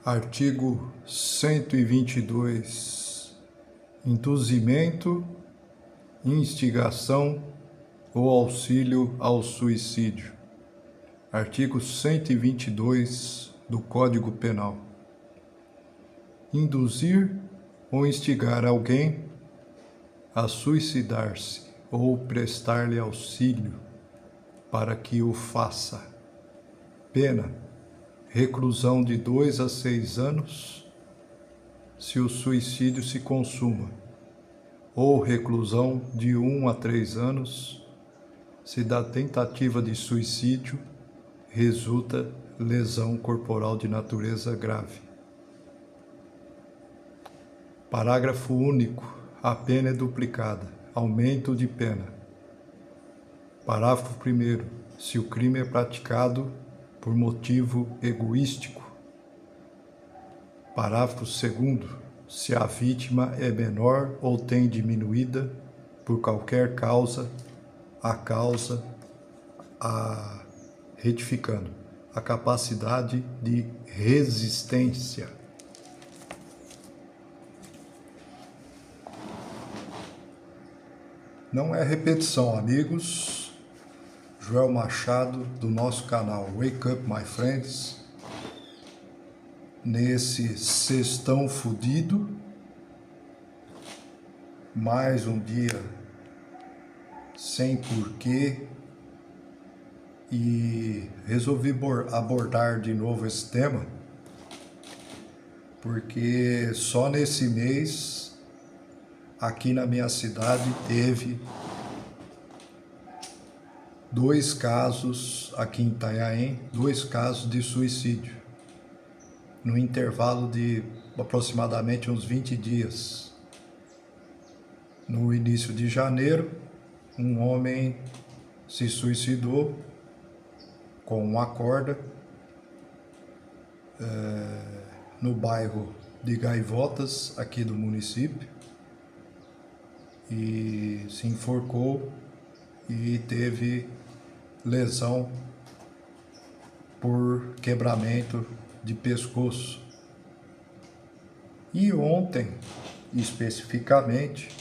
Artigo 122. Induzimento, instigação ou auxílio ao suicídio. Artigo 122 do Código Penal. Induzir ou instigar alguém a suicidar-se ou prestar-lhe auxílio para que o faça. Pena: reclusão de 2 a 6 anos, se o suicídio se consuma, ou reclusão de 1 a 3 anos, se da tentativa de suicídio resulta lesão corporal de natureza grave. Parágrafo único. A pena é duplicada. Aumento de pena. Parágrafo 1º. Se o crime é praticado por motivo egoístico. Parágrafo 2º. Se a vítima é menor ou tem diminuída por qualquer causa, retificando a capacidade de resistência. Não é repetição, amigos. Joel Machado, do nosso canal Wake Up My Friends, nesse sextão fudido, mais um dia sem porquê, e resolvi abordar de novo esse tema, porque só nesse mês, aqui na minha cidade, teve 2 casos, aqui em Itanhaém, 2 casos de suicídio, no intervalo de aproximadamente uns 20 dias. No início de janeiro, um homem se suicidou com uma corda no bairro de Gaivotas, aqui do município, e se enforcou e teve lesão por quebramento de pescoço. E ontem, especificamente,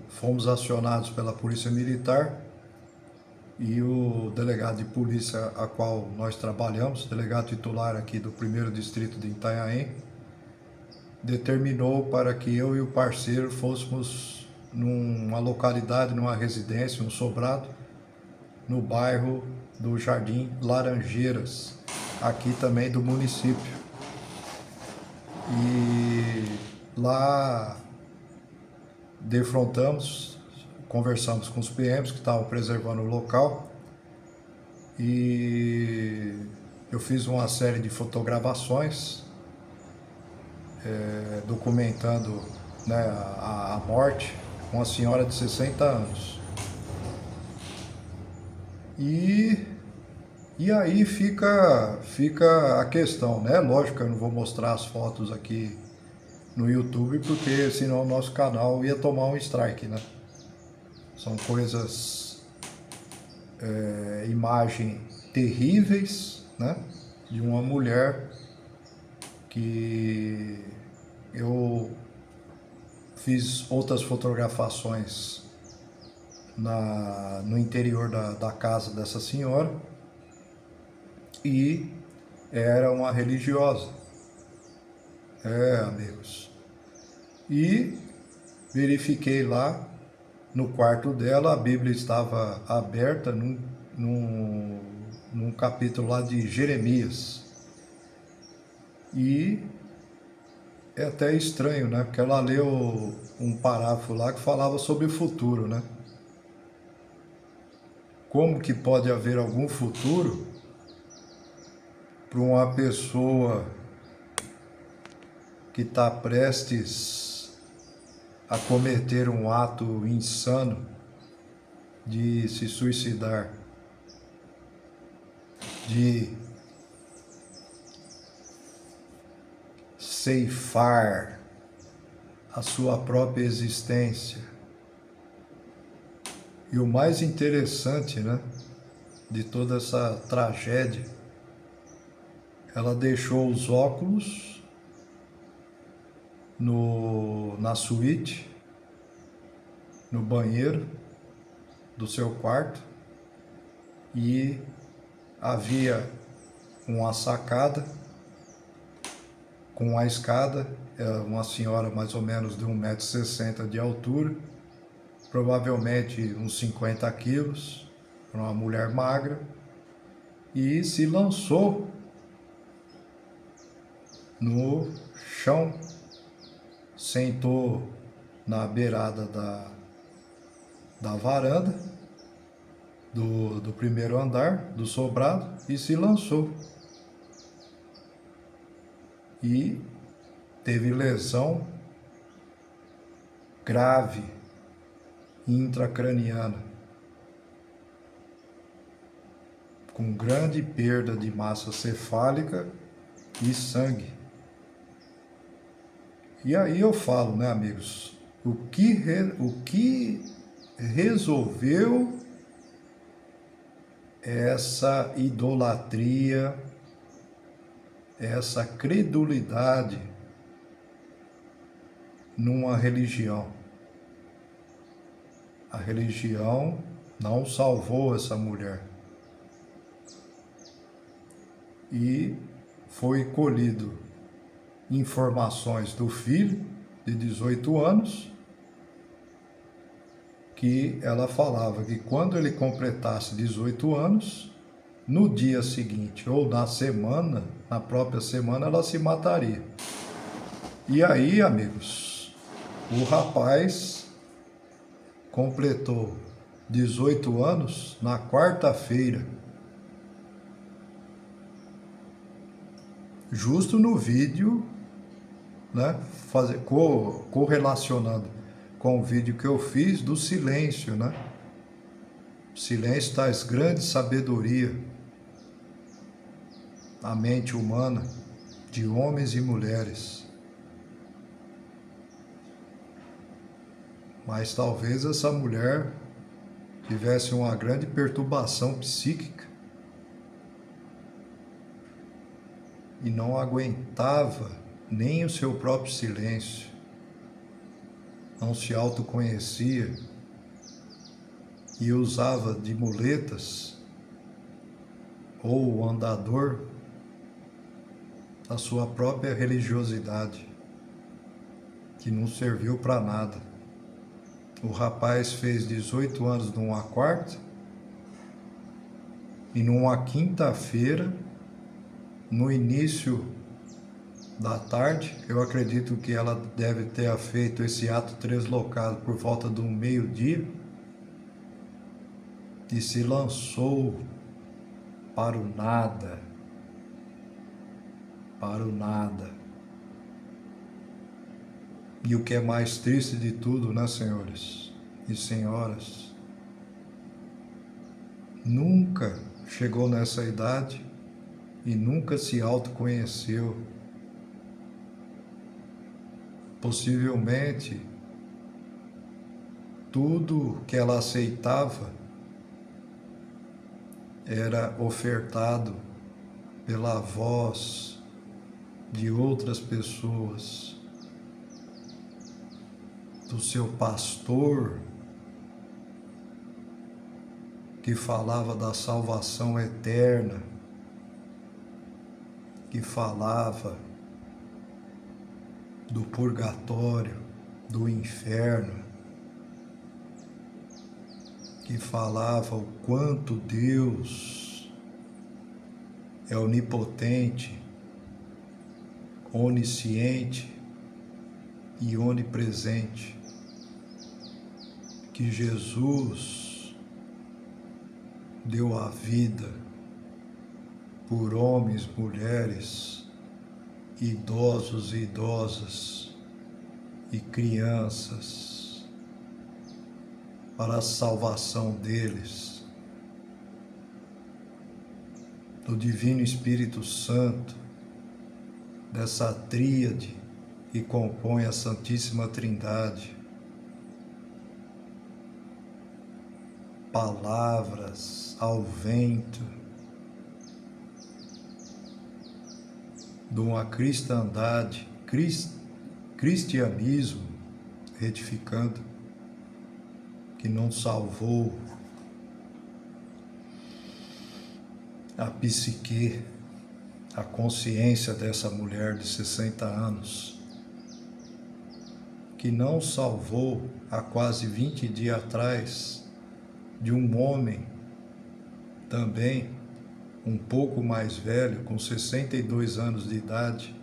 fomos acionados pela Polícia Militar, e o delegado de polícia a qual nós trabalhamos, delegado titular aqui do 1º Distrito de Itanhaém, determinou para que eu e o parceiro fôssemos numa localidade, numa residência, um sobrado, no bairro do Jardim Laranjeiras, aqui também do município. E lá defrontamos, conversamos com os PMs que estavam preservando o local, e eu fiz uma série de fotogravações documentando, né, a morte, uma senhora de 60 anos. E aí fica a questão, né? Lógico que eu não vou mostrar as fotos aqui no YouTube, porque senão o nosso canal ia tomar um strike, né? São coisas, imagens terríveis, né? De uma mulher que eu fiz outras fotografações no interior da casa dessa senhora, e era uma religiosa, amigos. E verifiquei lá no quarto dela, a Bíblia estava aberta num capítulo lá de Jeremias. E é até estranho, né? Porque ela leu um parágrafo lá que falava sobre o futuro, né? Como que pode haver algum futuro para uma pessoa que está prestes a cometer um ato insano de se suicidar, de ceifar a sua própria existência? E o mais interessante, né, de toda essa tragédia, ela deixou os óculos na suíte, no banheiro do seu quarto, e havia uma sacada com a escada, uma senhora mais ou menos de 1,60 m de altura, provavelmente uns 50 quilos, uma mulher magra, e se lançou no chão, sentou na beirada da varanda do primeiro andar, do sobrado, e se lançou. E teve lesão grave intracraniana, com grande perda de massa cefálica e sangue. E aí eu falo, né, amigos, o que resolveu essa idolatria, essa credulidade numa religião? A religião não salvou essa mulher. E foi colhido informações do filho de 18 anos, que ela falava que quando ele completasse 18 anos, no dia seguinte ou na semana, na própria semana, ela se mataria. E aí, amigos, o rapaz completou 18 anos na quarta-feira, justo no vídeo, né, correlacionando com o vídeo que eu fiz do silêncio, né? Silêncio traz grande sabedoria à mente humana, de homens e mulheres. Mas talvez essa mulher tivesse uma grande perturbação psíquica e não aguentava nem o seu próprio silêncio, não se autoconhecia e usava de muletas ou o andador a sua própria religiosidade, que não serviu para nada. O rapaz fez 18 anos numa quarta, e numa quinta-feira, no início da tarde, eu acredito que ela deve ter feito esse ato translocado por volta do meio-dia, e se lançou para o nada, para o nada. E o que é mais triste de tudo, né, senhores e senhoras? Nunca chegou nessa idade e nunca se autoconheceu. Possivelmente, tudo que ela aceitava era ofertado pela voz de outras pessoas, do seu pastor, que falava da salvação eterna, que falava do purgatório, do inferno, que falava o quanto Deus é onipotente, onisciente e onipresente, que Jesus deu a vida por homens, mulheres, idosos e idosas e crianças, para a salvação deles, do Divino Espírito Santo, dessa tríade que compõe a Santíssima Trindade, palavras ao vento de uma cristandade, cristianismo retificando, que não salvou a psique, a consciência dessa mulher de 60 anos, que não salvou há quase 20 dias atrás de um homem também um pouco mais velho, com 62 anos de idade,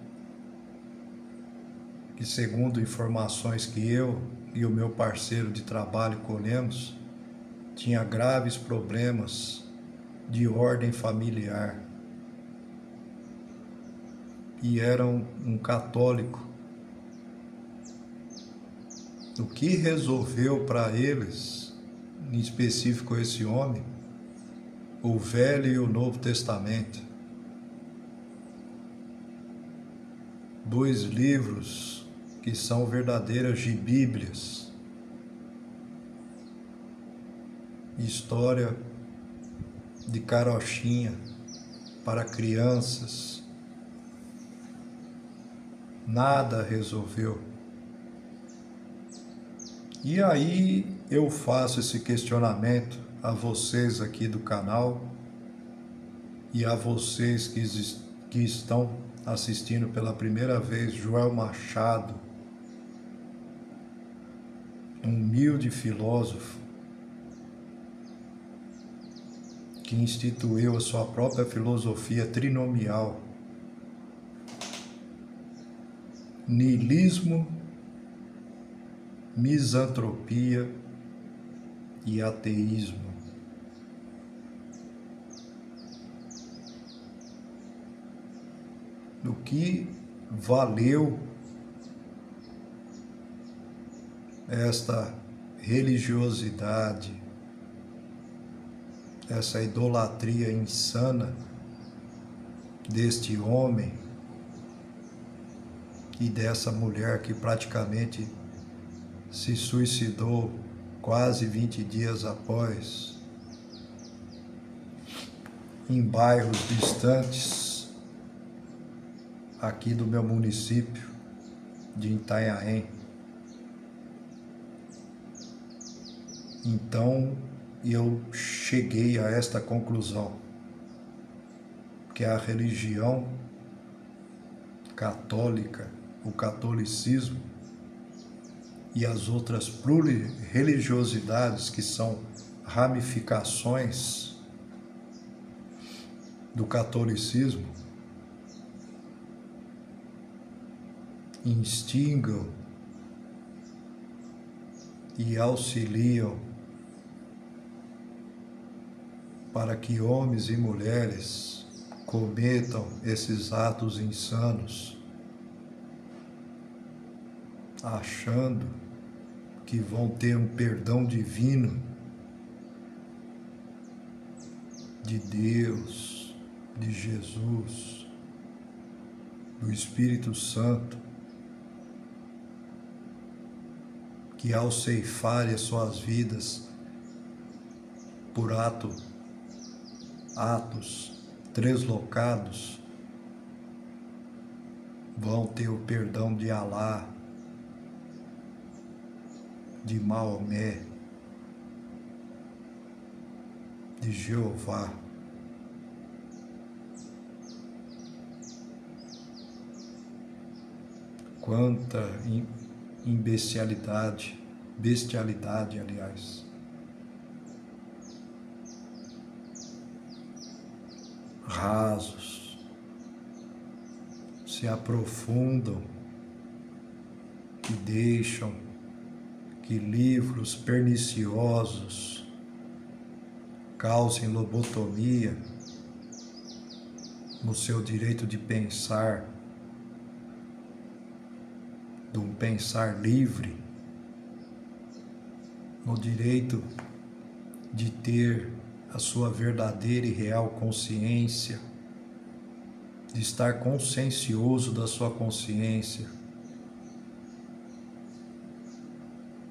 que segundo informações que eu e o meu parceiro de trabalho colhemos, tinha graves problemas de ordem familiar e era um católico. O que resolveu para eles, em específico esse homem, o Velho e o Novo Testamento, 2 livros que são verdadeiras bíblias, história de carochinha para crianças, nada resolveu. E aí eu faço esse questionamento a vocês aqui do canal e a vocês que estão assistindo pela primeira vez. Joel Machado, um humilde filósofo que instituiu a sua própria filosofia trinomial, niilismo, misantropia e ateísmo. Do que valeu esta religiosidade, essa idolatria insana deste homem e dessa mulher que praticamente se suicidou quase 20 dias após, em bairros distantes aqui do meu município de Itanhaém. Então eu cheguei a esta conclusão, que a religião católica, o catolicismo e as outras plurireligiosidades que são ramificações do catolicismo instigam e auxiliam para que homens e mulheres cometam esses atos insanos, achando que vão ter um perdão divino de Deus, de Jesus, do Espírito Santo, que ao ceifarem as suas vidas por atos translocados, vão ter o perdão de Alá, de Maomé, de Jeová. Quanta bestialidade, aliás. Rasos, se aprofundam e deixam que livros perniciosos causem lobotomia no seu direito de pensar, de um pensar livre, no direito de ter a sua verdadeira e real consciência, de estar consciencioso da sua consciência,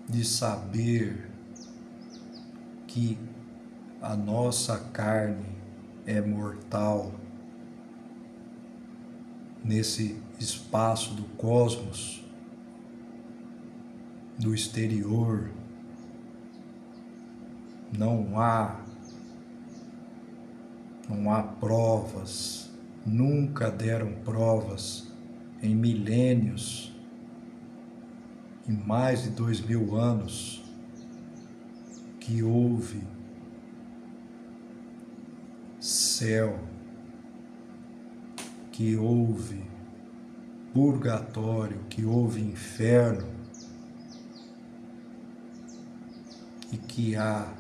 de saber que a nossa carne é mortal nesse espaço do cosmos, do exterior. Não há provas, nunca deram provas em milênios, em mais de 2000 anos, que houve céu, que houve purgatório, que houve inferno e que há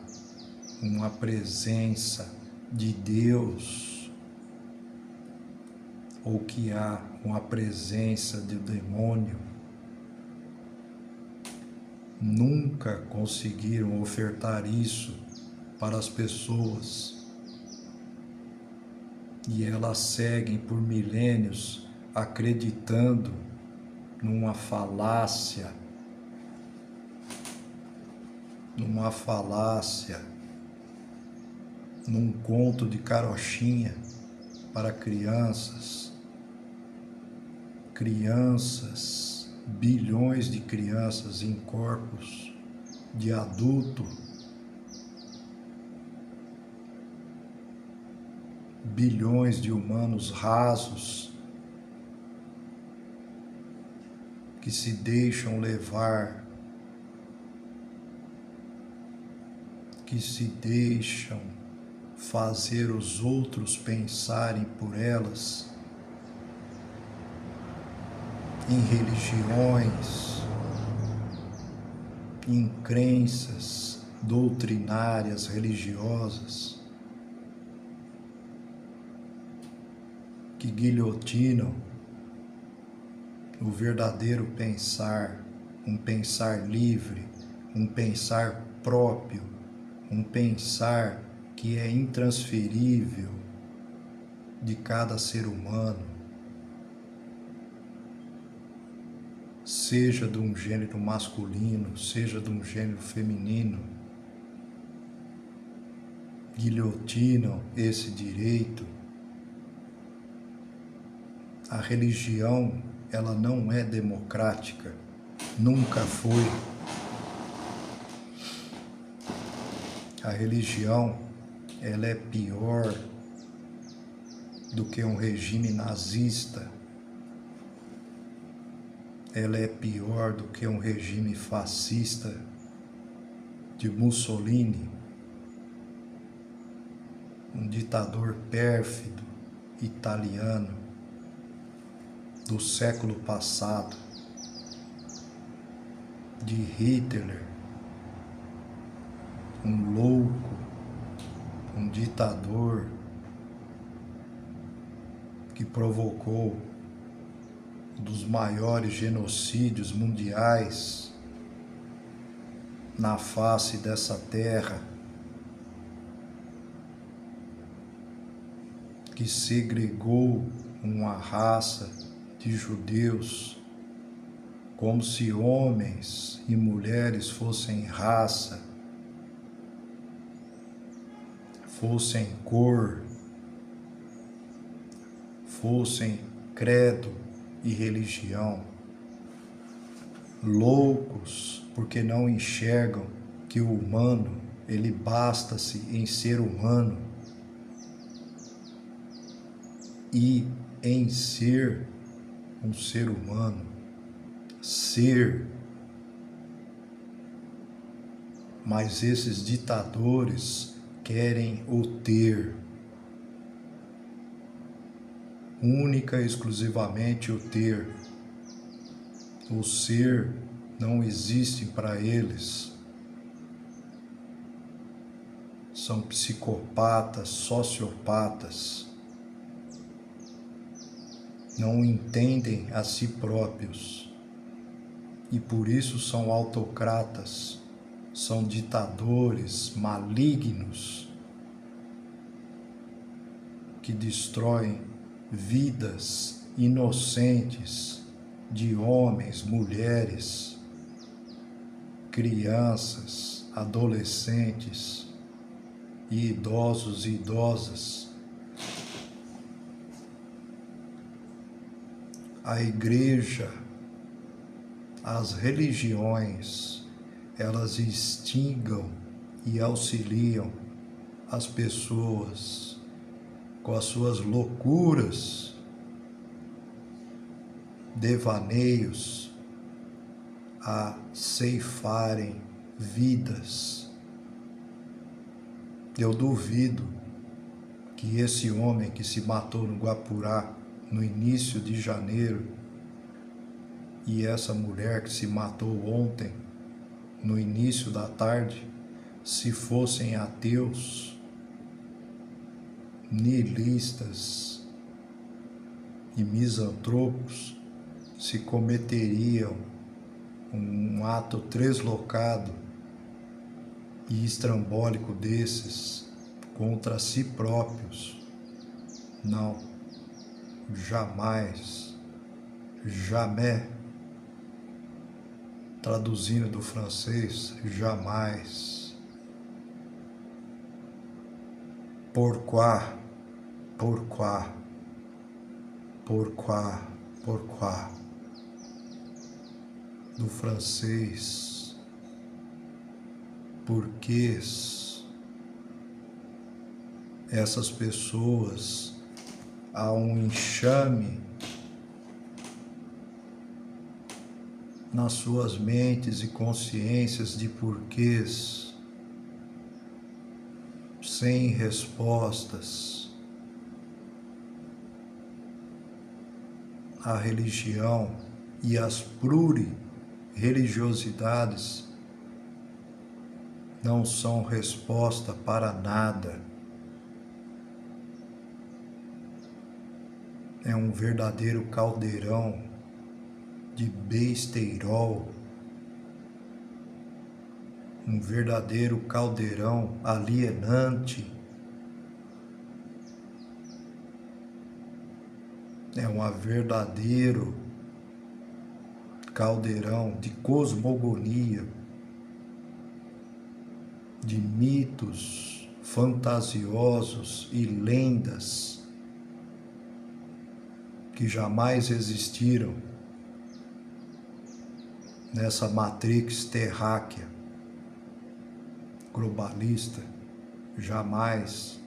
uma presença de Deus ou que há uma presença do demônio. Nunca conseguiram ofertar isso para as pessoas. E elas seguem por milênios acreditando numa falácia, num conto de carochinha para crianças, bilhões de crianças em corpos de adulto, bilhões de humanos rasos que se deixam levar, que se deixam fazer os outros pensarem por elas, em religiões, em crenças doutrinárias religiosas, que guilhotinam o verdadeiro pensar, um pensar livre, um pensar próprio, um pensar que é intransferível de cada ser humano, seja de um gênero masculino, seja de um gênero feminino. Guilhotinam esse direito. A religião, ela não é democrática, nunca foi. A religião, ela é pior do que um regime nazista. Ela é pior do que um regime fascista de Mussolini, um ditador pérfido italiano do século passado, de Hitler, um louco, um ditador que provocou um dos maiores genocídios mundiais na face dessa terra, que segregou uma raça de judeus como se homens e mulheres fossem raça, fossem cor, fossem credo e religião. Loucos porque não enxergam que o humano, ele basta-se em ser humano e em ser um ser humano, ser. Mas esses ditadores querem o ter, única e exclusivamente o ter. O ser não existe para eles. São psicopatas, sociopatas. Não entendem a si próprios e por isso são autocratas, são ditadores malignos que destroem vidas inocentes de homens, mulheres, crianças, adolescentes e idosos e idosas. A igreja, as religiões, elas instigam e auxiliam as pessoas com as suas loucuras, devaneios, a ceifarem vidas. Eu duvido que esse homem que se matou no Guapurá no início de janeiro e essa mulher que se matou ontem no início da tarde, se fossem ateus, nihilistas e misantropos, se cometeriam um ato translocado e estrambólico desses contra si próprios. Não, jamais, jamais, traduzindo do francês, jamais. Pourquoi, pourquoi, pourquoi, pourquoi, do francês, porquês. Essas pessoas, há um enxame nas suas mentes e consciências de porquês, sem respostas. A religião e as plurireligiosidades não são resposta para nada. É um verdadeiro caldeirão de besteirol, um verdadeiro caldeirão alienante. É um verdadeiro caldeirão de cosmogonia, de mitos fantasiosos e lendas que jamais existiram nessa matrix terráquea globalista, jamais.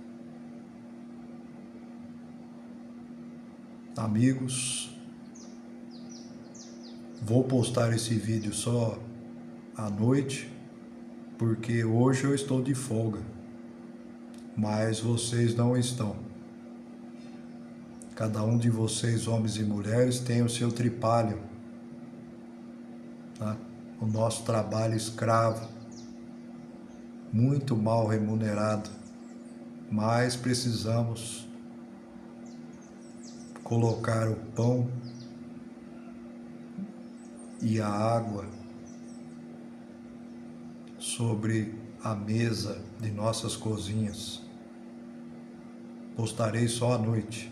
Amigos, vou postar esse vídeo só à noite, porque hoje eu estou de folga, mas vocês não estão. Cada um de vocês, homens e mulheres, tem o seu tripalho, tá? O nosso trabalho escravo, muito mal remunerado, mas precisamos colocar o pão e a água sobre a mesa de nossas cozinhas. Postarei só à noite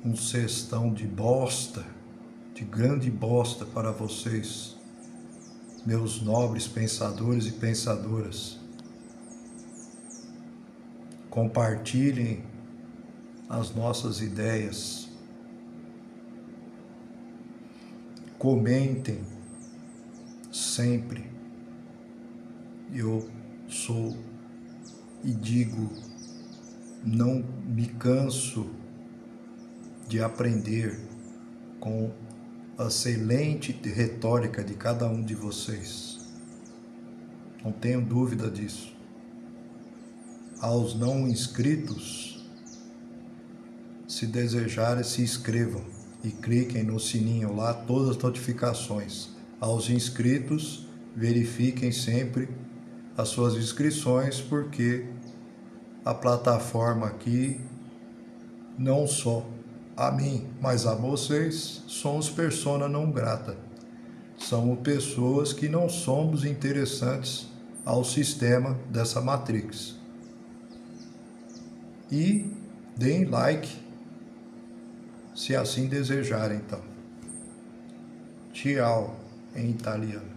um cestão de bosta, de grande bosta para vocês, meus nobres pensadores e pensadoras. Compartilhem as nossas ideias, comentem sempre. Eu sou e digo, não me canso de aprender com a excelente retórica de cada um de vocês. Não tenho dúvida disso. Aos não inscritos, se desejarem, se inscrevam e cliquem no sininho lá, todas as notificações. Aos inscritos, verifiquem sempre as suas inscrições, porque a plataforma aqui, não só a mim, mas a vocês, somos persona não grata. Somos pessoas que não somos interessantes ao sistema dessa Matrix. E deem like, se assim desejarem, então. Tchau, em italiano.